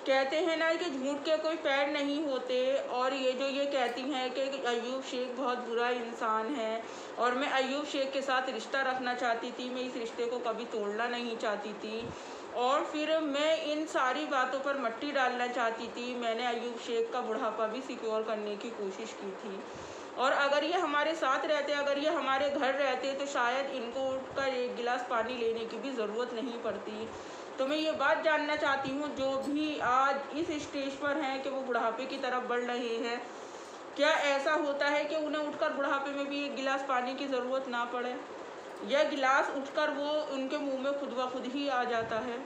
कहते हैं ना कि झूठ के कोई पैर नहीं होते। और ये जो ये कहती हैं कि अय्यूब शेख बहुत बुरा इंसान है और मैं अय्यूब शेख के साथ रिश्ता रखना चाहती थी, मैं इस रिश्ते को कभी तोड़ना नहीं चाहती थी और फिर मैं इन सारी बातों पर मट्टी डालना चाहती थी। मैंने अय्यूब शेख का बुढ़ापा भी सिक्योर करने की कोशिश की थी और अगर ये हमारे साथ रहते, अगर ये हमारे घर रहते तो शायद इनको उठकर एक गिलास पानी लेने की भी ज़रूरत नहीं पड़ती। तो मैं ये बात जानना चाहती हूँ, जो भी आज इस स्टेज पर हैं कि वो बुढ़ापे की तरफ बढ़ रहे हैं, क्या ऐसा होता है कि उन्हें उठकर बुढ़ापे में भी एक गिलास पानी की ज़रूरत ना पड़े, या गिलास उठकर वो उनके मुंह में खुद ब खुद ही आ जाता है?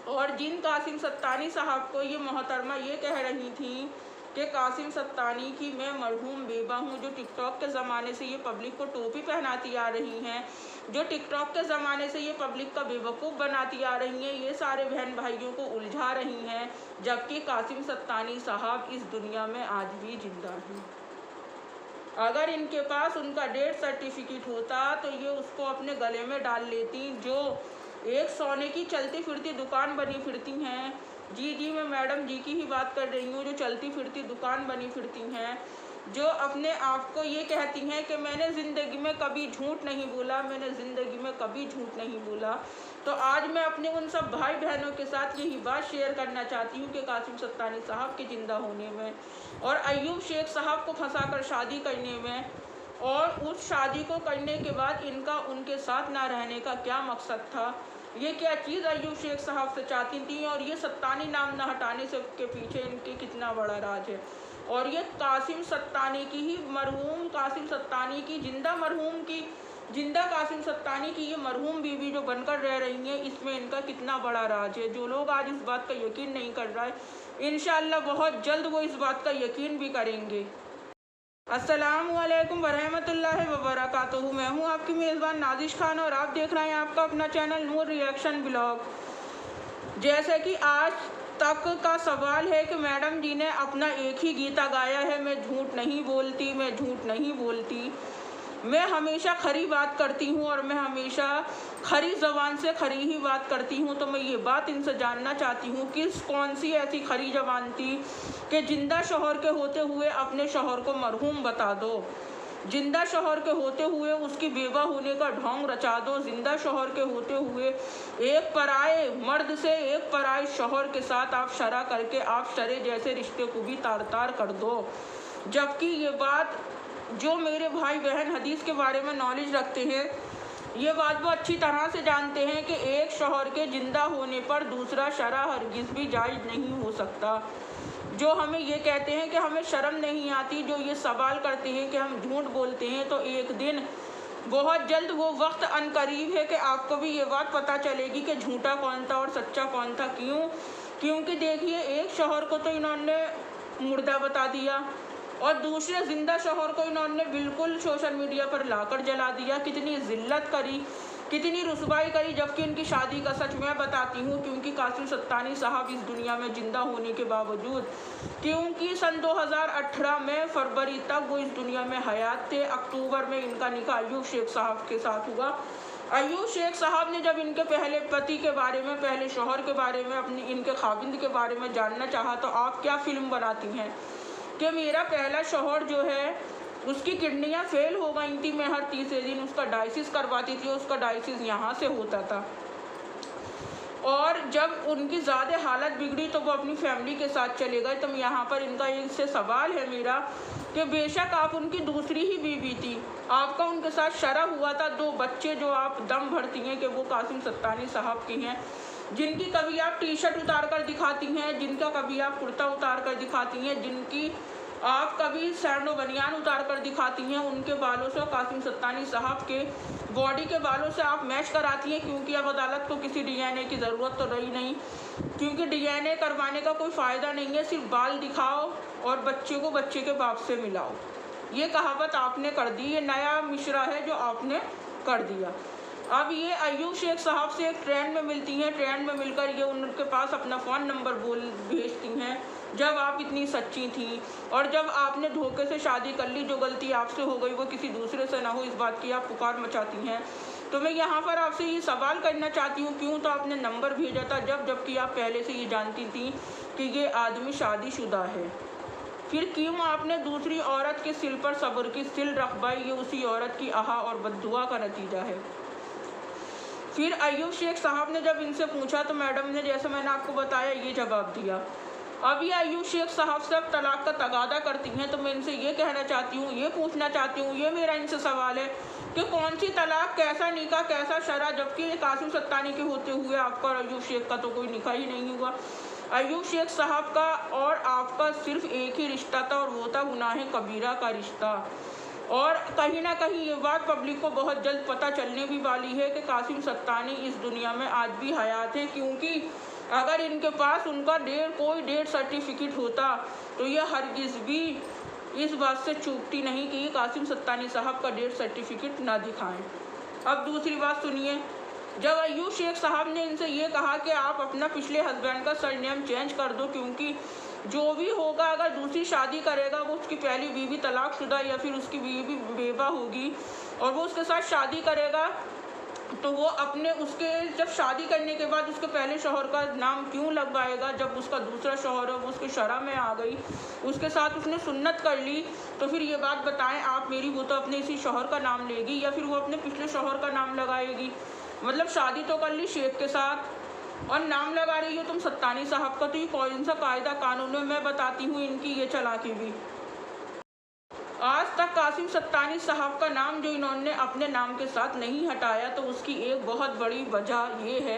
और जिन कासिम सत्तानी साहब को ये मोहतरमा ये कह रही थी कि कासिम सत्तानी की मैं मरहूम बेबा हूँ, जो टिकटॉक के ज़माने से ये पब्लिक को टोपी पहनाती आ रही हैं, जो टिकटॉक के ज़माने से ये पब्लिक का बेवकूफ़ बनाती आ रही हैं, ये सारे बहन भाइयों को उलझा रही हैं, जबकि कासिम सत्तानी साहब इस दुनिया में आज भी जिंदा हैं। अगर इनके पास उनका डेथ सर्टिफिकेट होता तो ये उसको अपने गले में डाल लेती। जो एक सोने की चलती फिरती दुकान बनी फिरती हैं, जी मैं मैडम जी की ही बात कर रही हूँ, जो चलती फिरती दुकान बनी फिरती हैं, जो अपने आप को ये कहती हैं कि मैंने ज़िंदगी में कभी झूठ नहीं बोला, मैंने ज़िंदगी में कभी झूठ नहीं बोला। तो आज मैं अपने उन सब भाई बहनों के साथ यही बात शेयर करना चाहती हूँ कि कासिम सत्तानी साहब के ज़िंदा होने में और अय्यूब शेख साहब को फंसाकर शादी करने में और उस शादी को करने के बाद इनका उनके साथ ना रहने का क्या मकसद था, ये क्या चीज़ अय्यूब शेख साहब से चाहती थी और ये सत्तानी नाम न हटाने से के पीछे इनके कितना बड़ा राज है। और ये कासिम सत्तानी की ही मरहूम कासिम सत्तानी की जिंदा कासिम सत्तानी की ये मरहूम बीवी जो बनकर रह रही हैं, इसमें इनका कितना बड़ा राज है। जो लोग आज इस बात का यकीन नहीं कर रहा है, इंशाअल्लाह बहुत जल्द वो इस बात का यकीन भी करेंगे। अस्सलामुअलैकुम वरहमतुल्लाहि वबरकातुहू। मैं हूँ आपकी मेज़बान नाजिश खान और आप देख रहे हैं आपका अपना चैनल नूर रिएक्शन ब्लॉग। जैसे कि आज तक का सवाल है कि मैडम जी ने अपना एक ही गीता गाया है, मैं झूठ नहीं बोलती, मैं झूठ नहीं बोलती, मैं हमेशा खरी बात करती हूँ और मैं हमेशा खरी ज़बान से खरी ही बात करती हूँ। तो मैं ये बात इनसे जानना चाहती हूँ कि कौन सी ऐसी खरी ज़बान थी कि जिंदा शौहर के होते हुए अपने शौहर को मरहूम बता दो, जिंदा शौहर के होते हुए उसकी बेवा होने का ढोंग रचा दो, जिंदा शौहर के होते हुए एक पराए मर्द से एक पराए शौहर के साथ आप शरा करके आप शरे जैसे रिश्ते को भी तार तार कर दो। जबकि ये बात जो मेरे भाई बहन हदीस के बारे में नॉलेज रखते हैं, ये बात वो अच्छी तरह से जानते हैं कि एक शौहर के जिंदा होने पर दूसरा शरा हरगिज़ भी जायज़ नहीं हो सकता। जो हमें ये कहते हैं कि हमें शर्म नहीं आती, जो ये सवाल करते हैं कि हम झूठ बोलते हैं, तो एक दिन बहुत जल्द वो वक्त अनकरीब है कि आपको भी ये बात पता चलेगी कि झूठा कौन था और सच्चा कौन था। क्योंकि देखिए, एक शौहर को तो इन्होंने मुर्दा बता दिया और दूसरे ज़िंदा शौहर को इन्होंने बिल्कुल सोशल मीडिया पर लाकर जला दिया। कितनी ज़िल्लत करी, कितनी रुसवाई करी, जबकि इनकी शादी का सच मैं बताती हूँ। क्योंकि कासिम सत्तानी साहब इस दुनिया में ज़िंदा होने के बावजूद, क्योंकि सन 2018 में फरवरी तक वो इस दुनिया में हयात थे। अक्टूबर में इनका निकाह अय्यूब शेख साहब के साथ हुआ। अय्यूब शेख साहब ने जब इनके पहले पति के बारे में, पहले शौहर के बारे में, अपने इनके खाविंद के बारे में जानना चाहा, तो आप क्या फ़िल्म बनाती हैं कि मेरा पहला शौहर जो है उसकी किडनियाँ फेल हो गई थी, मैं हर तीसरे दिन उसका डायलिसिस करवाती थी, उसका डायलिसिस यहाँ से होता था। और जब उनकी ज़्यादा हालत बिगड़ी तो वो अपनी फैमिली के साथ चले गए। तो यहाँ पर इनका इनसे सवाल है मेरा कि बेशक आप उनकी दूसरी ही बीवी थी, आपका उनके साथ शरा हुआ था, 2 बच्चे जो आप दम भरती हैं कि वो कासिम सत्तानी साहब की हैं, जिनकी कभी आप टी शर्ट उतार कर दिखाती हैं, जिनका कभी आप कुर्ता उतार कर दिखाती हैं, जिनकी आप कभी सैंडो बनियान उतार कर दिखाती हैं, उनके बालों से कासिम सत्तानी साहब के बॉडी के बालों से आप मैच कराती हैं। क्योंकि अब अदालत को किसी डीएनए की ज़रूरत तो रही नहीं, क्योंकि डीएनए करवाने का कोई फ़ायदा नहीं है, सिर्फ बाल दिखाओ और बच्चे को बच्चे के बाप से मिलाओ। ये कहावत आपने कर दी, ये नया मिशरा है जो आपने कर दिया। अब ये अय्यूब शेख साहब से एक ट्रेन में मिलती हैं, ट्रेन में मिलकर ये उनके पास अपना फ़ोन नंबर भेजती हैं जब आप इतनी सच्ची थी, और जब आपने धोखे से शादी कर ली, जो गलती आपसे हो गई वो किसी दूसरे से ना हो, इस बात की आप पुकार मचाती हैं। तो मैं यहाँ पर आपसे ये सवाल करना चाहती हूँ, क्यों तो आपने नंबर भेजा था जबकि आप पहले से ये जानती थी कि ये आदमी शादीशुदा है। फिर क्यों आपने दूसरी औरत के सिल पर सब्र की सिल रखवाई? ये उसी औरत की आहा और बद्दुआ का नतीजा है। फिर अय्यूब शेख साहब ने जब इनसे पूछा तो मैडम ने, जैसे मैंने आपको बताया, ये जवाब दिया। अब ये अय्यूब शेख साहब से अब तलाक का तगादा करती हैं, तो मैं इनसे ये कहना चाहती हूँ, ये पूछना चाहती हूँ, ये मेरा इनसे सवाल है कि कौन सी तलाक, कैसा निकाह, कैसा शरा, जबकि कासिम सत्तानी के होते हुए आपका और अय्यूब शेख का तो कोई निकाह ही नहीं हुआ। अय्यूब शेख साहब का और आपका सिर्फ एक ही रिश्ता था और वो था गुनाह कबीरा का रिश्ता। और कहीं ना कहीं ये बात पब्लिक को बहुत जल्द पता चलने भी वाली है कि कासिम सत्तानी इस दुनिया में आज भी हयात है, क्योंकि अगर इनके पास उनका कोई डेथ सर्टिफिकेट होता तो ये हरगिज़ भी इस बात से चूकती नहीं कि ये कासिम सत्तानी साहब का डेथ सर्टिफिकेट ना दिखाएं। अब दूसरी बात सुनिए, जब अय्यूब शेख साहब ने इनसे ये कहा कि आप अपना पिछले हस्बैंड का सरनेम चेंज कर दो, क्योंकि जो भी होगा अगर दूसरी शादी करेगा वो उसकी पहली बीवी तलाकशुदा या फिर उसकी बीवी बेवा होगी और वो उसके साथ शादी करेगा, तो वो अपने उसके जब शादी करने के बाद उसके पहले शौहर का नाम क्यों लगवाएगा? जब उसका दूसरा शौहर है वो उसके शरह में आ गई, उसके साथ उसने सुन्नत कर ली, तो फिर ये बात बताएं आप मेरी, वो तो अपने इसी शौहर का नाम लेगी या फिर वो अपने पिछले शौहर का नाम लगाएगी? मतलब शादी तो कर ली शेख के साथ और नाम लगा रही हो तुम सत्तानी साहब का, तो ये कौन सा कायदा कानून है? मैं बताती हूँ इनकी ये चालाकी भी। आज तक कासिम सत्तानी साहब का नाम जो इन्होंने अपने नाम के साथ नहीं हटाया, तो उसकी एक बहुत बड़ी वजह ये है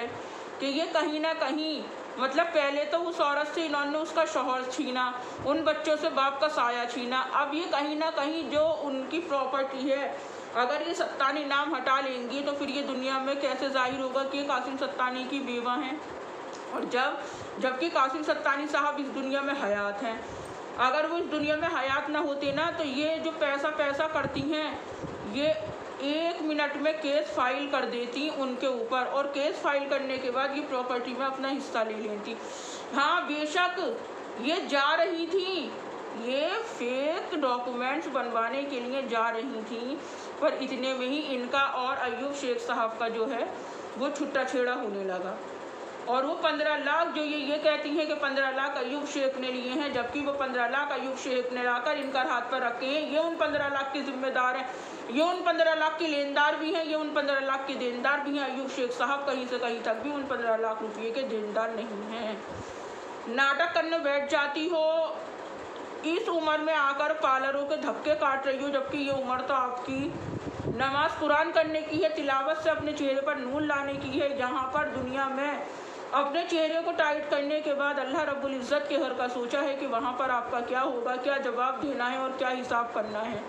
कि ये कहीं ना कहीं, मतलब पहले तो उस औरत से इन्होंने उसका शौहर छीना, उन बच्चों से बाप का साया छीना, अब ये कहीं ना कहीं जो उनकी प्रॉपर्टी है, अगर ये सत्तानी नाम हटा लेंगी तो फिर ये दुनिया में कैसे जाहिर होगा कि ये कासिम सत्तानी की बेवा हैं, और जबकि कासिम सत्तानी साहब इस दुनिया में हयात हैं। अगर वो इस दुनिया में हयात ना होते ना, तो ये जो पैसा करती हैं, ये 1 मिनट में केस फाइल कर देती उनके ऊपर, और केस फाइल करने के बाद ये प्रॉपर्टी में अपना हिस्सा ले लेती। हाँ बेशक ये जा रही थी, ये फेक डॉक्यूमेंट्स बनवाने के लिए जा रही थी, पर इतने में ही इनका और अय्यूब शेख साहब का जो है वो छुट्टा छेड़ा होने लगा। और वो 15 लाख जो ये कहती हैं कि 15 लाख अय्यूब शेख ने लिए हैं, जबकि वो 15 लाख अय्यूब शेख ने लाकर इनका हाथ पर रखे हैं। ये उन 15 लाख के जिम्मेदार हैं, ये उन 15 लाख के लेनदार भी हैं, ये उन 15 लाख के देनदार भी हैं। अय्यूब शेख साहब कहीं से कहीं तक भी उन 15 लाख रुपये के देनदार नहीं हैं। नाटक करने बैठ जाती हो, इस उम्र में आकर पार्लरों के धक्के काट रही हो, जबकि ये उम्र तो आपकी नमाज कुरान करने की है, तिलावत से अपने चेहरे पर नूर लाने की है। जहाँ पर दुनिया में अपने चेहरे को टाइट करने के बाद अल्लाह रब्बुल इज़्ज़त के घर का सोचा है कि वहाँ पर आपका क्या होगा, क्या जवाब देना है और क्या हिसाब करना है।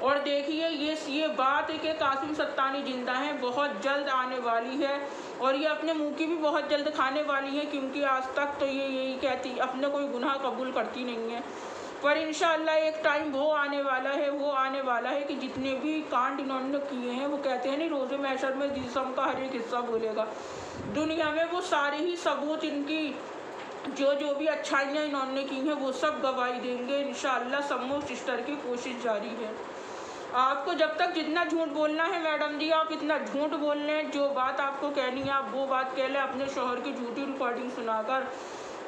और देखिए ये बात है कि कासिम सत्तानी जिंदा हैं, बहुत जल्द आने वाली है, और ये अपने मुंह की भी बहुत जल्द खाने वाली है, क्योंकि आज तक तो ये यही कहती अपने कोई गुनाह कबूल करती नहीं है। पर इंशाअल्लाह एक टाइम वो आने वाला है कि जितने भी कांड इन्होंने किए हैं, वो कहते हैं नहीं रोज़े महशर में जिस्म का हर एक हिस्सा बोलेगा, दुनिया में वो सारे ही सबूत इनकी जो भी अच्छाइयाँ इन्होंने की हैं वो सब गवाही देंगे इंशाअल्लाह। सम्मो सिस्टर की कोशिश जारी है। आपको जब तक जितना झूठ बोलना है मैडम जी आप इतना झूठ बोल लें, जो बात आपको कहनी है आप वो बात कह लें। अपने शौहर की झूठी रिकॉर्डिंग सुनाकर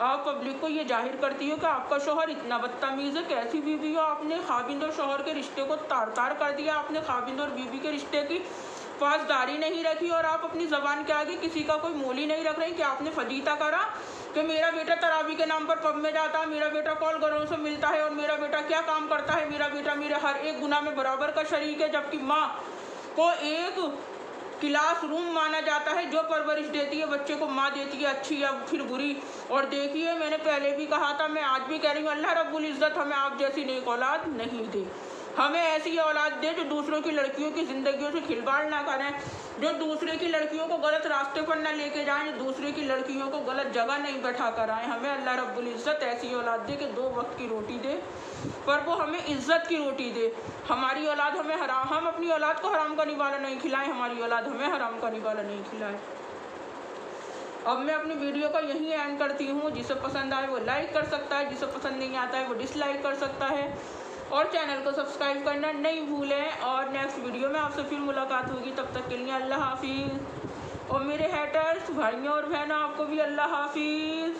आप पब्लिक को ये जाहिर करती हो कि आपका शौहर इतना बदतमीज़ है। कैसी बीवी हो, आपने खाविंद और शौहर के रिश्ते को तार कर दिया, आपने खाविंद और बीवी के रिश्ते की पासदारी नहीं रखी, और आप अपनी ज़बान के आगे किसी का कोई मोल ही नहीं रख रहे कि आपने फजीता करा कि मेरा बेटा तरावी के नाम पर पब में जाता है, मेरा बेटा कॉल घरों से मिलता है, और मेरा बेटा क्या काम करता है, मेरा बेटा मेरे हर एक गुनाह में बराबर का शरीक है। जबकि माँ को एक क्लासरूम माना जाता है, जो परवरिश देती है बच्चे को माँ देती है, अच्छी या फिर बुरी। और देखिए मैंने पहले भी कहा था, मैं आज भी कह रही हूँ, अल्लाह रब्बुल इज़्ज़त हमें आप जैसी नेक औलाद नहीं दे, हमें ऐसी औलाद दे जो दूसरों की लड़कियों की ज़िंदगियों से खिलवाड़ ना करें, जो दूसरे की लड़कियों को गलत रास्ते पर ना लेके जाएं, जो दूसरे की लड़कियों को गलत जगह नहीं बैठा कर आएँ। हमें अल्लाह रब्बुल इज़्ज़त ऐसी औलाद दे कि 2 वक्त की रोटी दे, पर वो हमें इज़्ज़त की रोटी दे। हमारी औलाद हमें हम अपनी औलाद को हराम का निवाला नहीं खिलाएं, हमारी औलाद हमें हराम का निवाला नहीं खिलाए। अब मैं अपनी वीडियो का यहीं एंड करती हूँ। जिसे पसंद आए वो लाइक कर सकता है, जिसे पसंद नहीं आता है वो डिसलाइक कर सकता है। और चैनल को सब्सक्राइब करना नहीं भूलें। और नेक्स्ट वीडियो में आपसे फिर मुलाकात होगी, तब तक के लिए अल्लाह हाफिज़। और मेरे हेटर्स भाइयों और बहनों, आपको भी अल्लाह हाफिज़।